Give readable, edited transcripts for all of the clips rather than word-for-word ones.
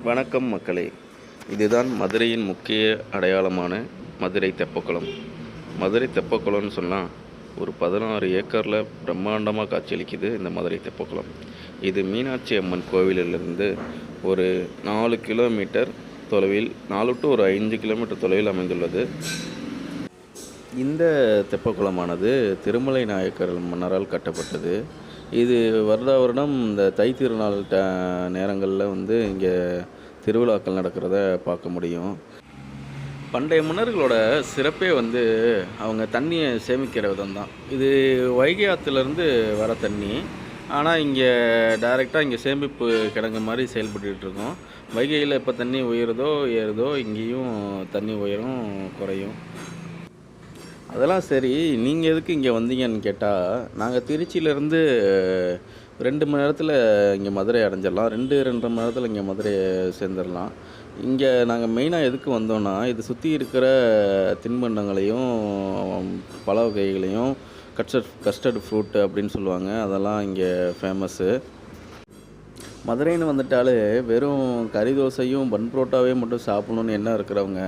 வணக்கம் மக்களே. இதுதான் மதுரையின் முக்கிய அடையாளமான மதுரை தெப்பக்குளம். மதுரை தெப்பக்குளம்னு சொன்னால் ஒரு 16 ஏக்கரில் பிரம்மாண்டமாக காட்சியளிக்குது இந்த மதுரை தெப்பக்குளம். இது மீனாட்சி அம்மன் கோவிலிலிருந்து ஒரு 4 கிலோமீட்டர் தொலைவில், 4 டு ஒரு 5 கிலோமீட்டர் தொலைவில் அமைந்துள்ளது. இந்த தெப்பக்குளமானது திருமலை நாயக்கர் மன்னரால் கட்டப்பட்டது. இது வருடா வருடம் இந்த தை திருநாள் நேரங்களில் இங்கே திருவிழாக்கள் நடக்கிறத பார்க்க முடியும். பண்டைய மன்னர்களோட சிறப்பே அவங்க தண்ணியை சேமிக்கிற விதம் தான். இது வைகை ஆற்றுலேருந்து வர தண்ணி, ஆனால் இங்கே டைரெக்டாக இங்கே சேமிப்பு கிடங்கு மாதிரி செயல்பட்டுருக்கோம். வைகையில் எப்போ தண்ணி உயருதோ ஏறுதோ இங்கேயும் தண்ணி உயரும் குறையும். அதெல்லாம் சரி, நீங்கள் எதுக்கு இங்கே வந்தீங்கன்னு கேட்டால், நாங்கள் திருச்சியிலேருந்து 2 மணி நேரத்தில் இங்கே மதுரை அடைஞ்சிடலாம். 2-2.5 மணி நேரத்தில் இங்கே மதுரையை சேர்ந்துடலாம். இங்கே நாங்கள் மெயினாக எதுக்கு வந்தோன்னா, இது சுற்றி இருக்கிற தின்பண்டங்களையும் பழ வகைகளையும் கஸ்டர்டு ஃப்ரூட்டு அப்படின்னு சொல்லுவாங்க, அதெல்லாம் இங்கே ஃபேமஸ்ஸு. மதுரைன்னு வந்துட்டாலே வெறும் கறி தோசையும் பன் புரோட்டாவே மட்டும் சாப்பிட்ணுன்னு எண்ணம் இருக்கிறவங்க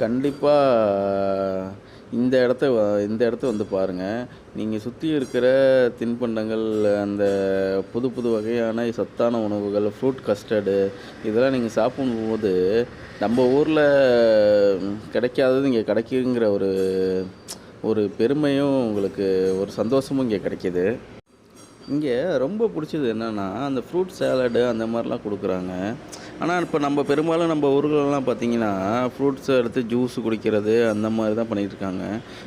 கண்டிப்பாக இந்த இடத்த பாருங்கள். நீங்கள் சுற்றி இருக்கிற தின்பண்டங்கள், அந்த புது புது வகையான சத்தான உணவுகள், ஃப்ரூட் கஸ்டர்டு இதெல்லாம் நீங்கள் சாப்பிடும்போது நம்ம ஊரில் கிடைக்காதது இங்கே கிடைக்குங்கிற ஒரு பெருமையும் உங்களுக்கு ஒரு சந்தோஷமும் இங்கே கிடைக்கிது. இங்கே ரொம்ப பிடிச்சது என்னென்னா, அந்த ஃப்ரூட் சாலடு அந்த மாதிரிலாம் கொடுக்குறாங்க. ஆனால் இப்போ நம்ம பெரும்பாலும் நம்ம ஊர்களெல்லாம் பார்த்திங்கன்னா ஃப்ரூட்ஸை எடுத்து ஜூஸ் குடிக்கிறது அந்த மாதிரி தான் பண்ணிகிட்ருக்காங்க.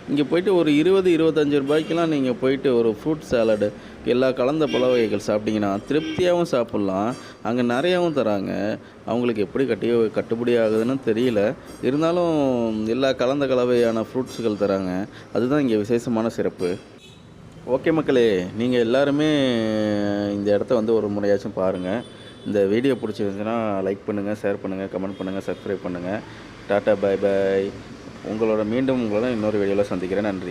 இங்கே போய்ட்டு ஒரு 20-25 ரூபாய்க்கெலாம் நீங்கள் போயிட்டு ஒரு ஃப்ரூட் சாலடு எல்லா கலந்த பழ வகைகள் சாப்பிட்டிங்கன்னா திருப்தியாகவும் சாப்பிட்லாம். அங்கே நிறையாவும் தராங்க. அவங்களுக்கு எப்படி கட்டுப்படி ஆகுதுன்னு தெரியல. இருந்தாலும் எல்லா கலந்த கலவையான ஃப்ரூட்ஸுகள் தராங்க. அதுதான் இங்கே விசேஷமான சிறப்பு. ஓகே மக்களே, நீங்கள் எல்லாருமே இந்த இடத்த ஒரு முறையாச்சும் பாருங்கள். இந்த வீடியோ பிடிச்சிருந்துச்சுன்னா லைக் பண்ணுங்கள், ஷேர் பண்ணுங்கள், கமெண்ட் பண்ணுங்கள், சப்ஸ்கிரைப் பண்ணுங்கள். Tata, bye bye. மீண்டும் உங்களோட இன்னொரு வீடியோவில் சந்திக்கிறேன். நன்றி.